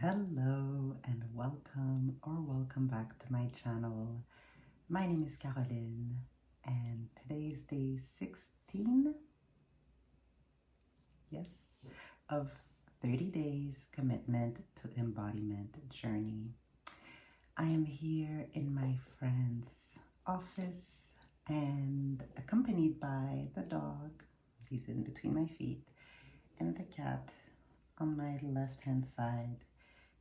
Hello and welcome back to my channel. My name is Caroline and today is day 16, yes, of 30 days commitment to embodiment journey. I am here in my friend's office and accompanied by the dog. He's in between my feet, and the cat on my left hand side.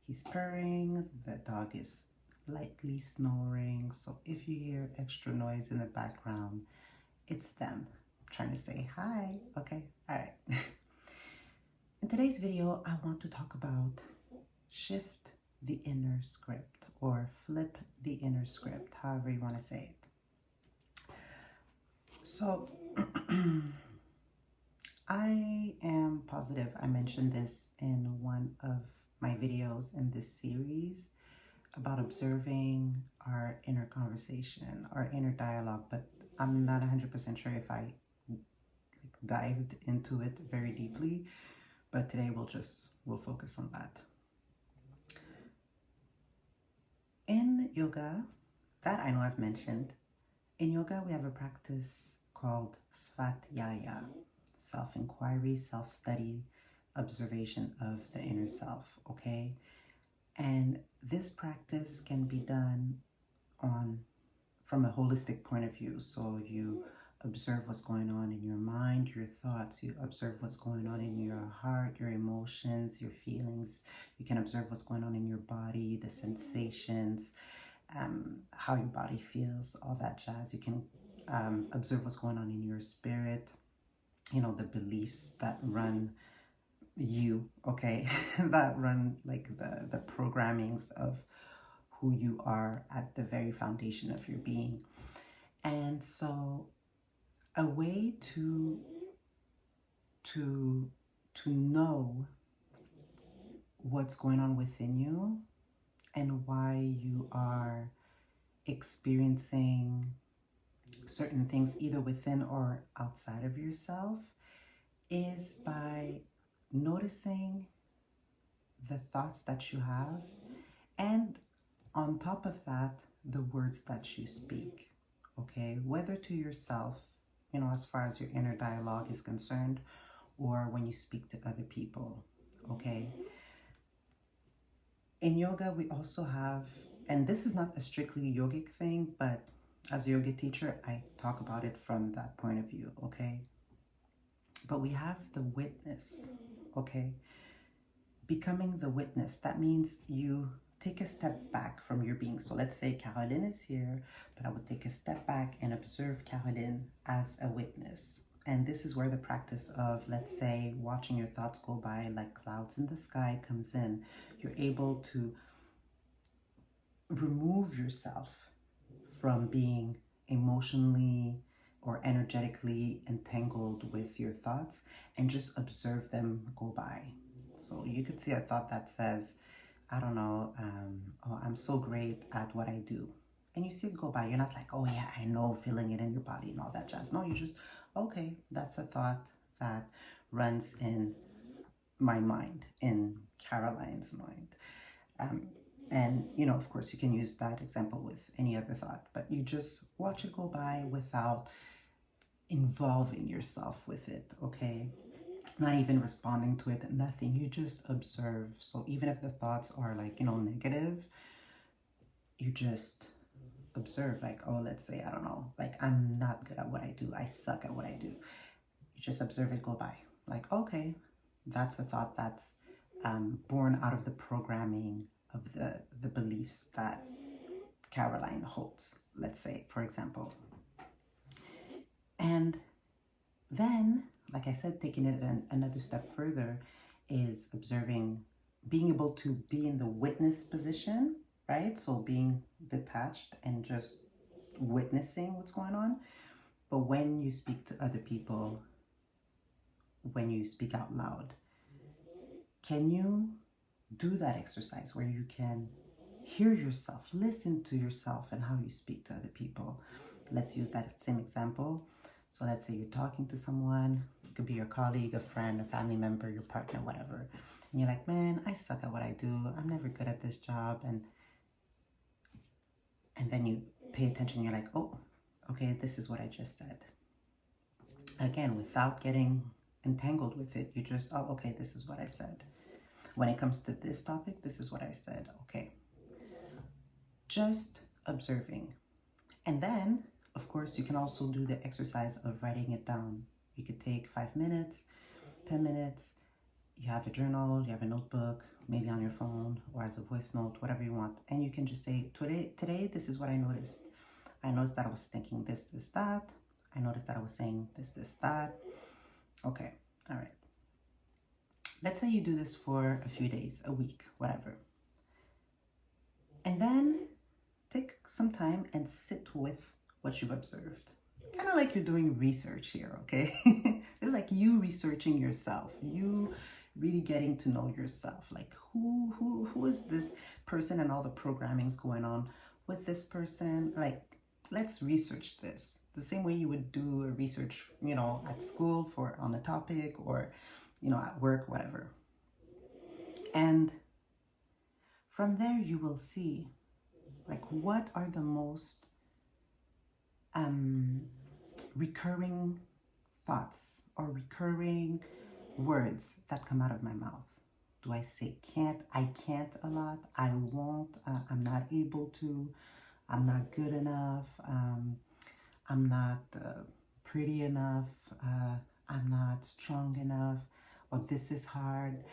He's purring, the dog is lightly snoring, so if you hear extra noise in the background, it's them trying to say hi. Okay, all right. In today's video, I want to talk about shift the inner script or flip the inner script, however you want to say it. So, I am positive I mentioned this in one of my videos in this series about observing our inner conversation, our inner dialogue, but I'm not 100% sure if I dived into it very deeply, but today we'll focus on that. In yoga, that I know I've mentioned, in yoga we have a practice called Svadhyaya, self-inquiry, self-study, observation of the inner self, okay? And this practice can be done from a holistic point of view. So you observe what's going on in your mind, your thoughts, you observe what's going on in your heart, your emotions, your feelings. You can observe what's going on in your body, the sensations, how your body feels, all that jazz. You can observe what's going on in your spirit, you know, the beliefs that run you, okay, that run like the programmings of who you are at the very foundation of your being. And so a way to know what's going on within you and why you are experiencing certain things either within or outside of yourself is by noticing the thoughts that you have, and on top of that, the words that you speak, okay? Whether to yourself, you know, as far as your inner dialogue is concerned, or when you speak to other people, okay? In yoga, we also have, and this is not a strictly yogic thing, but as a yoga teacher, I talk about it from that point of view, okay? But we have the witness, okay? Becoming the witness, that means you take a step back from your being. So let's say Caroline is here, but I would take a step back and observe Caroline as a witness. And this is where the practice of, let's say, watching your thoughts go by like clouds in the sky comes in. You're able to remove yourself from being emotionally or energetically entangled with your thoughts and just observe them go by. So you could see a thought that says, I don't know, oh, I'm so great at what I do. And you see it go by. You're not like, oh yeah, I know, feeling it in your body and all that jazz. No, you just, okay, that's a thought that runs in my mind, in Caroline's mind. And, you know, of course, you can use that example with any other thought, but you just watch it go by without involving yourself with it, okay? Not even responding to it, nothing. You just observe. So even if the thoughts are like, you know, negative, you just observe, like, oh, let's say, I don't know, like, I'm not good at what I do. I suck at what I do. You just observe it go by. Like, okay, that's a thought that's born out of the programming of the beliefs that Caroline holds, let's say, for example. And then, like I said, taking it another step further is observing, being able to be in the witness position, right? So being detached and just witnessing what's going on. But when you speak to other people, when you speak out loud, can you do that exercise where you can hear yourself, listen to yourself and how you speak to other people? Let's use that same example. So let's say you're talking to someone, it could be your colleague, a friend, a family member, your partner, whatever. And you're like, man, I suck at what I do. I'm never good at this job. And then you pay attention. You're like, oh, okay, this is what I just said. Again, without getting entangled with it, you just, oh, okay, this is what I said. When it comes to this topic, this is what I said. Okay. Just observing. And then, of course, you can also do the exercise of writing it down. You could take 5 minutes, 10 minutes. You have a journal, you have a notebook, maybe on your phone or as a voice note, whatever you want. And you can just say, today, this is what I noticed. I noticed that I was thinking this, that. I noticed that I was saying this, that. Okay, all right. Let's say you do this for a few days, a week, whatever. And then take some time and sit with what you've observed. Kind of like you're doing research here, okay? It's like you researching yourself. You really getting to know yourself. Like who is this person and all the programming's going on with this person? Like, let's research this. The same way you would do a research, at school on a topic or, at work, whatever. And from there you will see like what are the most recurring thoughts or recurring words that come out of my mouth. Do I say can't? I can't a lot. I won't. I'm not able to. I'm not good enough. I'm not pretty enough. I'm not strong enough. Or this is hard.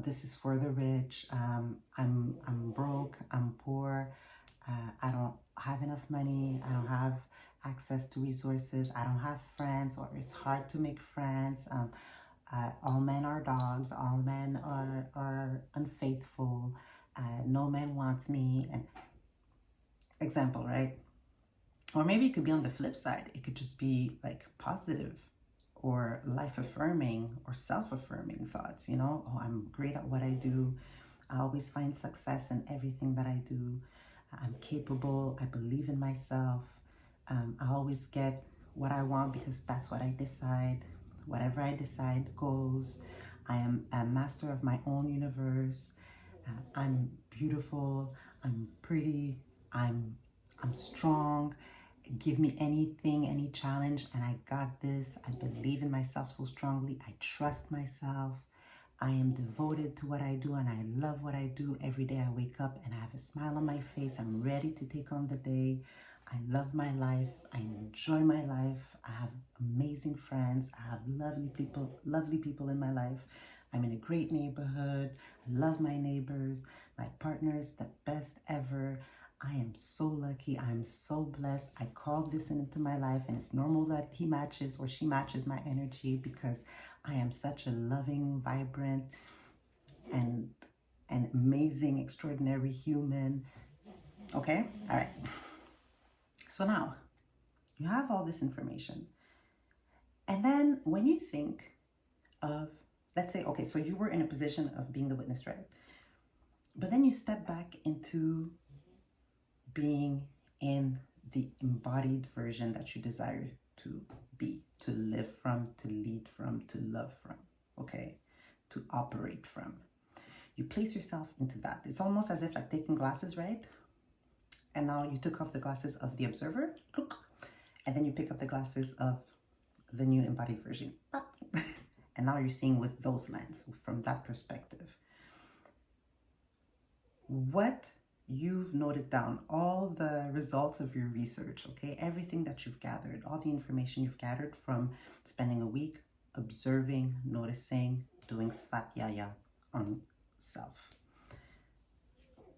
This is for the rich. I'm broke. I'm poor. I don't have enough money. I don't have access to resources. I don't have friends, or it's hard to make friends. All men are dogs. All men are unfaithful. No man wants me. And example, right? Or maybe it could be on the flip side. It could just be like positive or life-affirming or self-affirming thoughts, Oh, I'm great at what I do. I always find success in everything that I do. I'm capable. I believe in myself. I always get what I want because that's what I decide. Whatever I decide goes. I am a master of my own universe. I'm beautiful. I'm pretty. I'm strong. Give me anything, any challenge, and I got this. I believe in myself so strongly. I trust myself. I am devoted to what I do, and I love what I do. Every day I wake up and I have a smile on my face. I'm ready to take on the day. I love my life. I enjoy my life. I have amazing friends. I have lovely people in my life. I'm in a great neighborhood. I love my neighbors. My partner is the best ever. I am so lucky. I'm so blessed. I called this into my life, and it's normal that he matches or she matches my energy because I am such a loving, vibrant, and an amazing, extraordinary human. Okay? All right. So now you have all this information. And then when you think of, let's say, okay, so you were in a position of being the witness, right? But then you step back into being in the embodied version that you desire to be, to live from, to lead from, to love from, okay? To operate from. You place yourself into that. It's almost as if like taking glasses, right? And now you took off the glasses of the observer, and then you pick up the glasses of the new embodied version. And now you're seeing with those lenses, from that perspective. What you've noted down, all the results of your research, okay? Everything that you've gathered, all the information you've gathered from spending a week observing, noticing, doing Svadhyaya on self.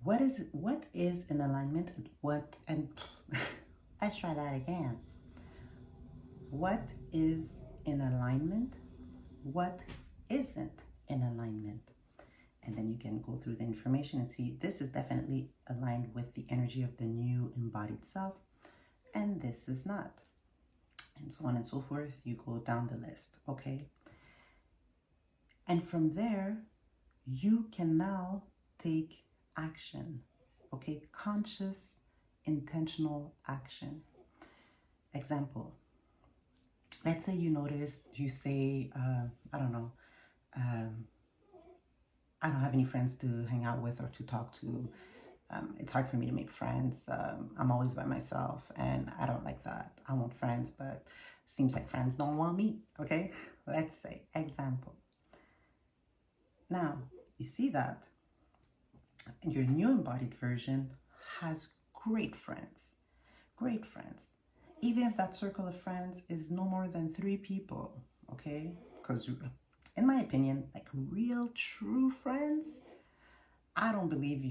What is in alignment and let's try that again. What is in alignment? What isn't in alignment? And then you can go through the information and see this is definitely aligned with the energy of the new embodied self, and this is not. And so on and so forth. You go down the list, okay? And from there, you can now take action, okay? Conscious, intentional action. Example, let's say you notice, you say, I don't know, I don't have any friends to hang out with or to talk to. It's hard for me to make friends. I'm always by myself, and I don't like that. I want friends, but seems like friends don't want me. Okay, let's say example. Now you see that your new embodied version has great friends, great friends. Even if that circle of friends is no more than 3 people, okay? Because in my opinion, like real true friends, I don't believe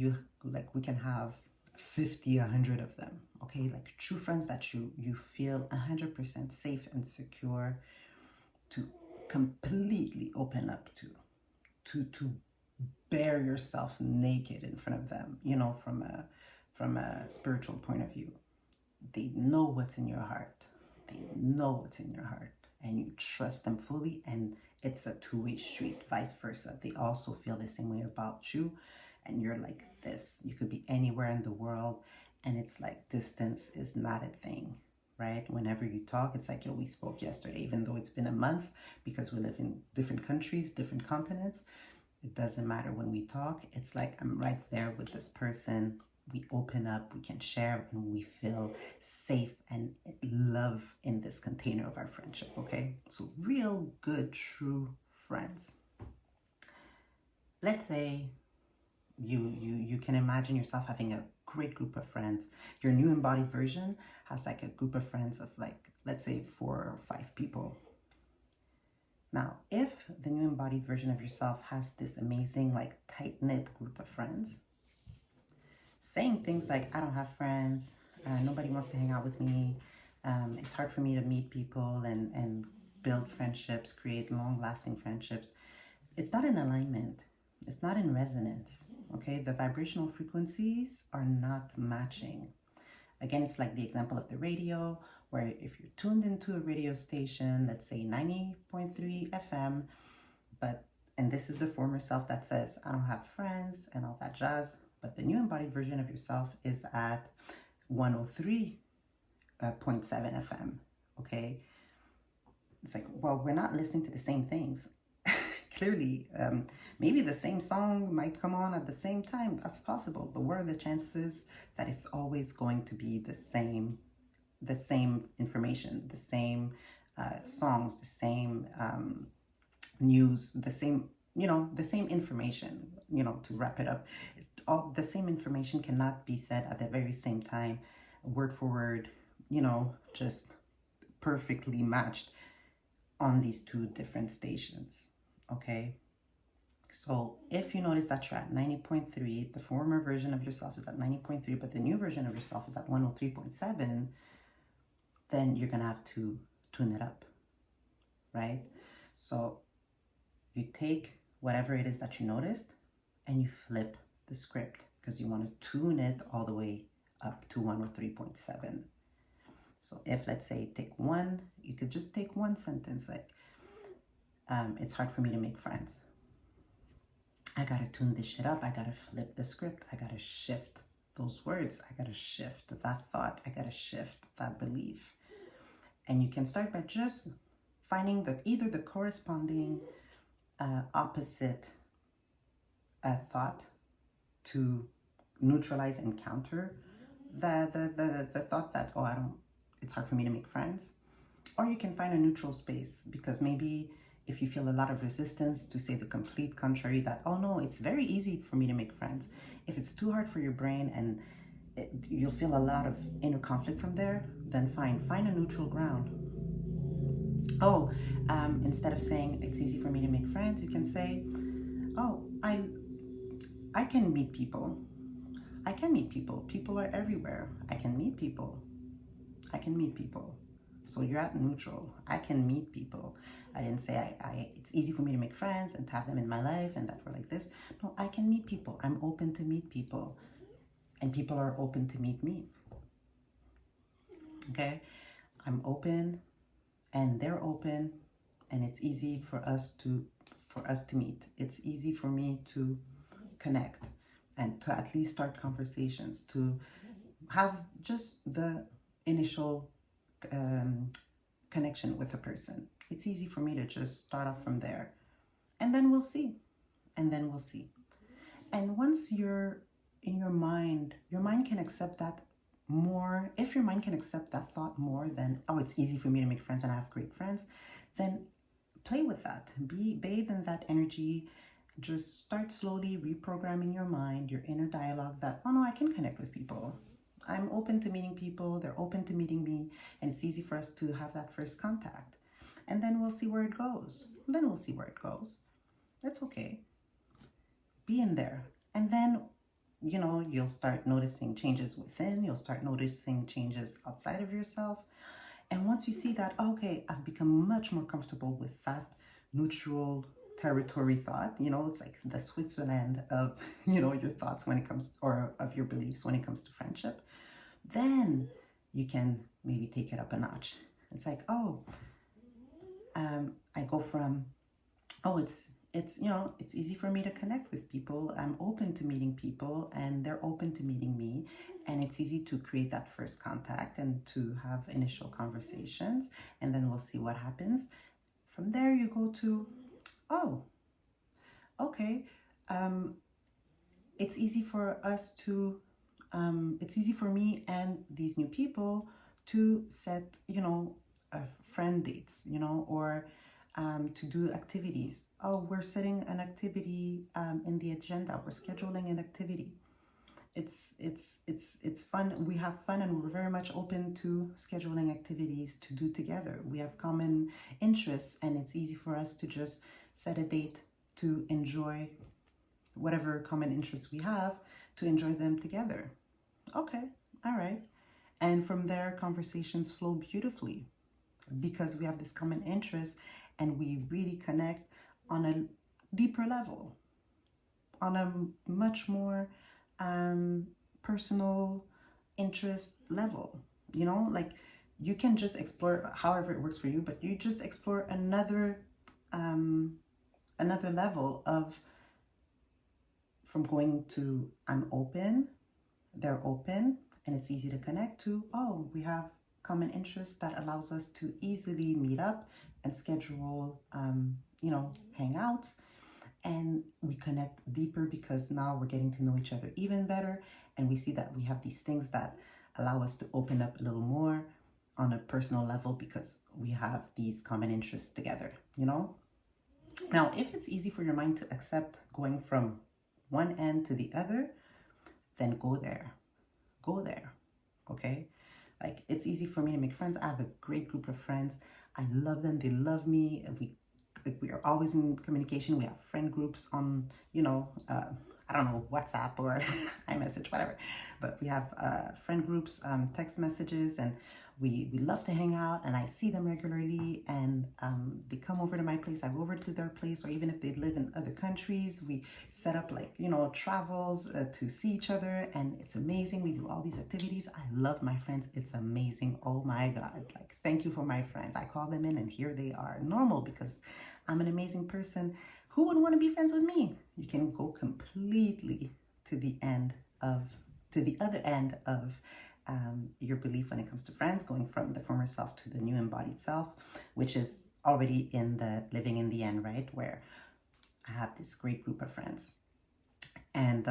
we can have 50, 100 of them, okay? Like true friends that you feel 100% safe and secure to completely open up to bare yourself naked in front of them, from a spiritual point of view. They know what's in your heart. They know what's in your heart, and you trust them fully, and it's a two-way street, vice versa. They also feel the same way about you, and you're like this. You could be anywhere in the world, and it's like distance is not a thing, right? Whenever you talk, it's like, yo, we spoke yesterday, even though it's been a month, because we live in different countries, different continents. It doesn't matter. When we talk, it's like I'm right there with this person. We open up, we can share, and we feel safe and love in this container of our friendship, okay? So real good, true friends. Let's say you can imagine yourself having a great group of friends. Your new embodied version has like a group of friends of like, let's say 4 or 5 people. Now, if the new embodied version of yourself has this amazing, like tight-knit group of friends, saying things like, I don't have friends, nobody wants to hang out with me, it's hard for me to meet people and build friendships, create long-lasting friendships, it's not in alignment. It's not in resonance, okay? The vibrational frequencies are not matching. Again, it's like the example of the radio, where if you're tuned into a radio station, let's say 90.3 FM, and this is the former self that says, I don't have friends and all that jazz, but the new embodied version of yourself is at 103.7 FM, okay? It's like, well, we're not listening to the same things. Clearly, maybe the same song might come on at the same time. That's possible, but what are the chances that it's always going to be the same information, the same songs, the same news, the same information? To wrap it up, all the same information cannot be said at the very same time, word for word, just perfectly matched on these 2 different stations. Okay, so if you notice that you're at 90.3, the former version of yourself is at 90.3, but the new version of yourself is at 103.7, then you're gonna have to tune it up, right? So you take whatever it is that you noticed and you flip the script, because you want to tune it all the way up to 103.7. So if, let's say, you could just take one sentence, like, it's hard for me to make friends. I gotta tune this shit up. I gotta flip the script. I gotta shift those words. I gotta shift that thought. I gotta shift that belief. And you can start by just finding either the corresponding opposite thought to neutralize and counter the thought that, it's hard for me to make friends. Or you can find a neutral space, because maybe if you feel a lot of resistance to say the complete contrary, that, oh no, it's very easy for me to make friends. If it's too hard for your brain and you'll feel a lot of inner conflict from there, then find a neutral ground. Instead of saying it's easy for me to make friends, you can say, I can meet people. I can meet people. People are everywhere. I can meet people. I can meet people. So you're at neutral. I can meet people. I didn't say it's easy for me to make friends and to have them in my life and that we're like this. No, I can meet people. I'm open to meet people. And people are open to meet me. Okay? I'm open and they're open, and it's easy for us to meet. It's easy for me to connect and to at least start conversations, to have just the initial connection with a person. It's easy for me to just start off from there, and then we'll see. And once you're in your mind can accept that more. If your mind can accept that thought more than, oh, it's easy for me to make friends and I have great friends, then play with that. Bathe in that energy. Just start slowly reprogramming your mind, your inner dialogue that, oh no, I can connect with people. I'm open to meeting people. They're open to meeting me. And it's easy for us to have that first contact. And then we'll see where it goes. That's okay. Be in there. And then, you'll start noticing changes within. You'll start noticing changes outside of yourself. And once you see that, okay, I've become much more comfortable with that neutral territory thought, it's like the Switzerland of, your thoughts when it comes, or of your beliefs when it comes to friendship, then you can maybe take it up a notch. It's like, I go from, it's easy for me to connect with people. I'm open to meeting people and they're open to meeting me. And it's easy to create that first contact and to have initial conversations. And then we'll see what happens. From there, you go to, okay, it's easy for us to, it's easy for me and these new people to set, friend dates, or to do activities. Oh, we're setting an activity in the agenda. We're scheduling an activity. It's fun. We have fun and we're very much open to scheduling activities to do together. We have common interests and it's easy for us to just set a date to enjoy whatever common interests we have, to enjoy them together. Okay, all right. And from there, conversations flow beautifully because we have this common interest and we really connect on a deeper level, on a much more personal interest level. Like you can just explore however it works for you, but you just explore another level of, from going to I'm open, they're open, and it's easy to connect, to, oh, we have common interests that allows us to easily meet up and schedule hangouts, and we connect deeper because now we're getting to know each other even better, and we see that we have these things that allow us to open up a little more on a personal level because we have these common interests together. Now, if it's easy for your mind to accept going from one end to the other, then go there, okay? Like, it's easy for me to make friends. I have a great group of friends. I love them. They love me. We are always in communication. We have friend groups on, I don't know, WhatsApp or iMessage, whatever. But we have friend groups, text messages, and we love to hang out, and I see them regularly, and they come over to my place. I go over to their place, or even if they live in other countries, we set up travels to see each other, and it's amazing. We do all these activities. I love my friends. It's amazing. Oh my God. Like, thank you for my friends. I call them in and here they are. Normal, because I'm an amazing person. Who would want to be friends with me? You can go completely to the other end of your belief when it comes to friends, going from the former self to the new embodied self, which is already in the living in the end, right? Where I have this great group of friends. And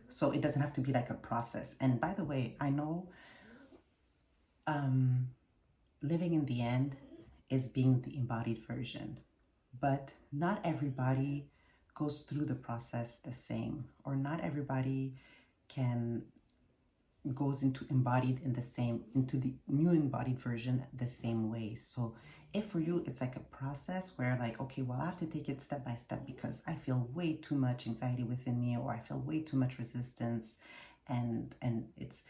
so it doesn't have to be like a process. And by the way, I know living in the end is being the embodied version, but not everybody goes through the process the same, or not everybody goes into the new embodied version the same way. So if for you it's like a process where, like, okay, well, I have to take it step by step because I feel way too much anxiety within me, or I feel way too much resistance, and it's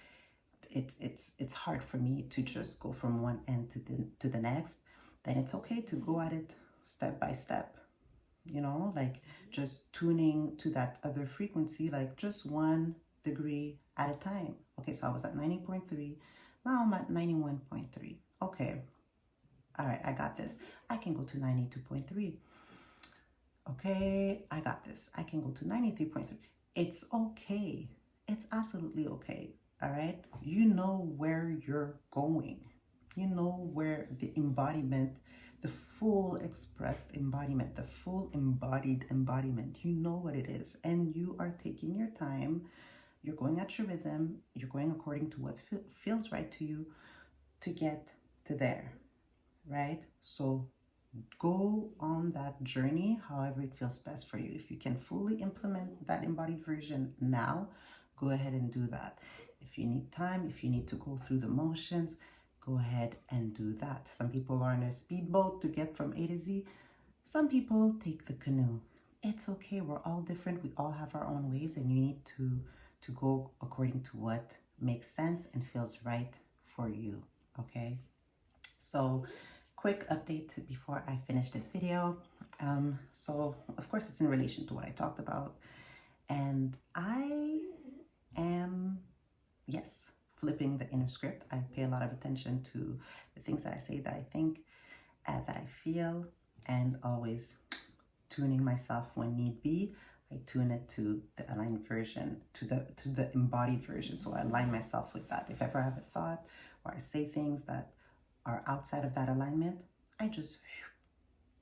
hard for me to just go from one end to the next, then it's okay to go at it step by step, like just tuning to that other frequency, like just 1 degree at a time. Okay, so I was at 90.3, now I'm at 91.3. Okay, all right, I got this. I can go to 92.3. Okay, I got this. I can go to 93.3. It's okay. It's absolutely okay. All right, you know where you're going. You know where the embodiment, the full expressed embodiment, the full embodied embodiment. You know what it is, and you are taking your time. You're going at your rhythm. You're going according to what feels right to you to get to there, right? So go on that journey however it feels best for you. If you can fully implement that embodied version now, go ahead and do that. If you need time, if you need to go through the motions, go ahead and do that. Some people are on a speedboat to get from A to Z. Some people take the canoe. It's okay. We're all different. We all have our own ways, and you need to go according to what makes sense and feels right for you. Okay? So quick update before I finish this video. So of course it's in relation to what I talked about, and I am, yes, flipping the inner script. I pay a lot of attention to the things that I say, that I think, that I feel, and always tuning myself when need be. I tune it to the aligned version, to the embodied version. So I align myself with that. If ever I have a thought or I say things that are outside of that alignment, I just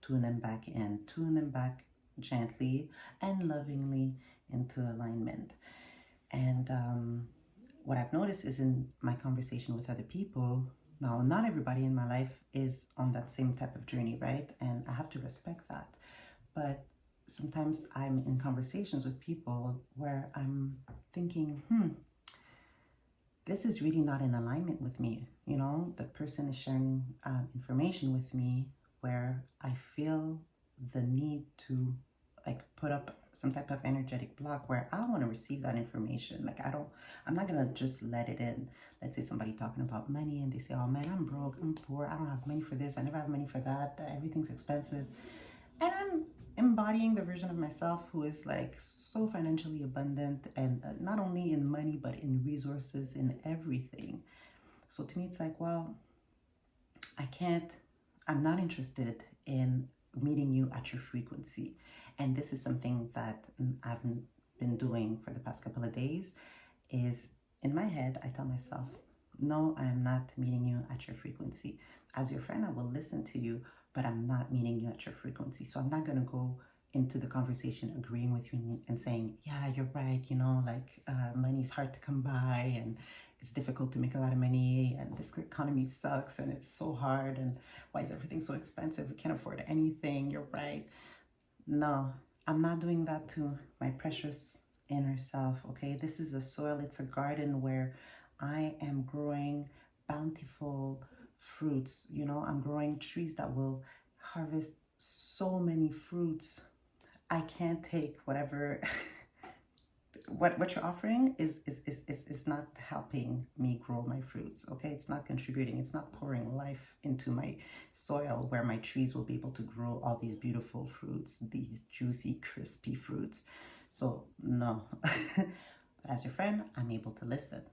tune them back in, tune them back gently and lovingly into alignment. And what I've noticed is in my conversation with other people, now not everybody in my life is on that same type of journey, right? And I have to respect that. But sometimes I'm in conversations with people where I'm thinking, this is really not in alignment with me. You know, the person is sharing information with me where I feel the need to like put up some type of energetic block where I don't want to receive that information. Like I'm not gonna just let it in. Let's say somebody talking about money and they say, oh man, I'm broke, I'm poor, I don't have money for this, I never have money for that, everything's expensive. And I'm embodying the version of myself who is like so financially abundant, and not only in money, but in resources, in everything. So to me, it's like, well, I'm not interested in meeting you at your frequency. And this is something that I've been doing for the past couple of days, is in my head, I tell myself, no, I am not meeting you at your frequency. As your friend, I will listen to you, but I'm not meeting you at your frequency. So I'm not going to go into the conversation agreeing with you and saying, yeah, you're right, you know, like money's hard to come by, and it's difficult to make a lot of money, and this economy sucks, and it's so hard, and why is everything so expensive? We can't afford anything. You're right. No, I'm not doing that to my precious inner self, okay? This is a soil, it's a garden where I am growing bountiful fruits. You know, I'm growing trees that will harvest so many fruits. I can't take whatever what you're offering is not helping me grow my fruits, okay? It's not contributing, it's not pouring life into my soil where my trees will be able to grow all these beautiful fruits, these juicy, crispy fruits. So no. But as your friend, I'm able to listen.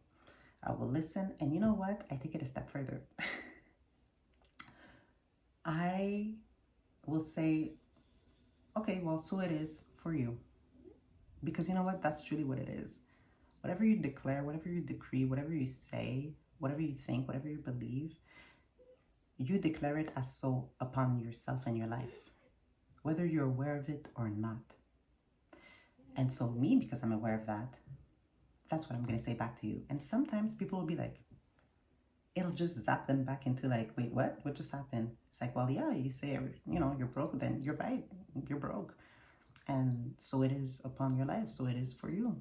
I will listen, and you know what? I take it a step further. I will say, okay, well, so it is for you. Because you know what? That's truly what it is. Whatever you declare, whatever you decree, whatever you say, whatever you think, whatever you believe, you declare it as so upon yourself and your life, whether you're aware of it or not. And so me, because I'm aware of that, that's what I'm going to say back to you. And sometimes people will be like, it'll just zap them back into like, wait, what? What just happened? It's like, well, yeah, you say, you know, you're broke, then you're right, you're broke. And so it is upon your life, so it is for you.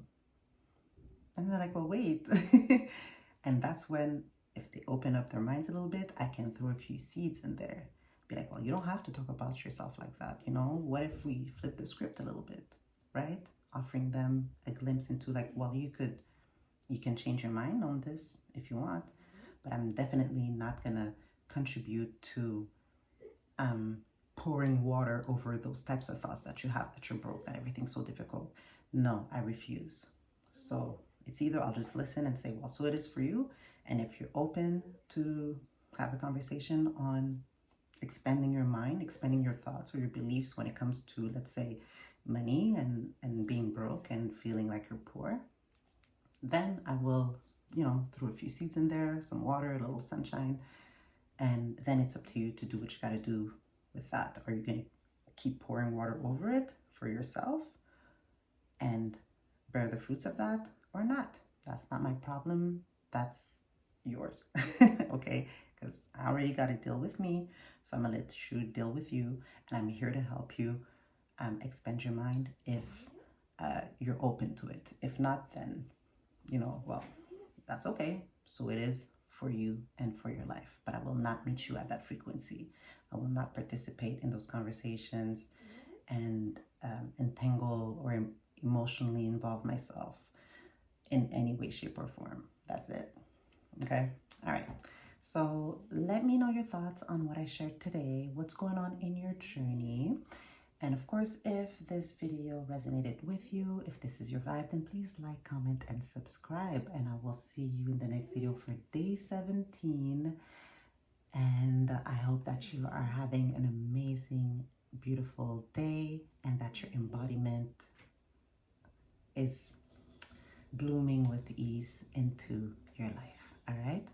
And they're like, well, wait. And that's when, if they open up their minds a little bit, I can throw a few seeds in there. Be like, well, you don't have to talk about yourself like that, you know? What if we flip the script a little bit, right? Offering them a glimpse into like, well, you can change your mind on this if you want, but I'm definitely not gonna contribute to pouring water over those types of thoughts that you have, that you're broke, that everything's so difficult. No, I refuse. So it's either I'll just listen and say, well, so it is for you. And if you're open to have a conversation on expanding your mind, expanding your thoughts or your beliefs when it comes to, let's say, money and being broke and feeling like you're poor, then I will, you know, throw a few seeds in there, some water, a little sunshine, and then it's up to you to do what you got to do with that? Are you going to keep pouring water over it for yourself and bear the fruits of that, or not? That's not my problem. That's yours. Okay? Because I already got to deal with me. So I'm going to let you deal with you. And I'm here to help you expand your mind if you're open to it. If not, then, well, that's okay. So it is for you and for your life. But I will not meet you at that frequency. I will not participate in those conversations and entangle or emotionally involve myself in any way, shape, or form. That's it. Okay? All right. So let me know your thoughts on what I shared today. What's going on in your journey? And of course, if this video resonated with you, if this is your vibe, then please like, comment, and subscribe. And I will see you in the next video for day 17. And I hope that you are having an amazing, beautiful day and that your embodiment is blooming with ease into your life. All right?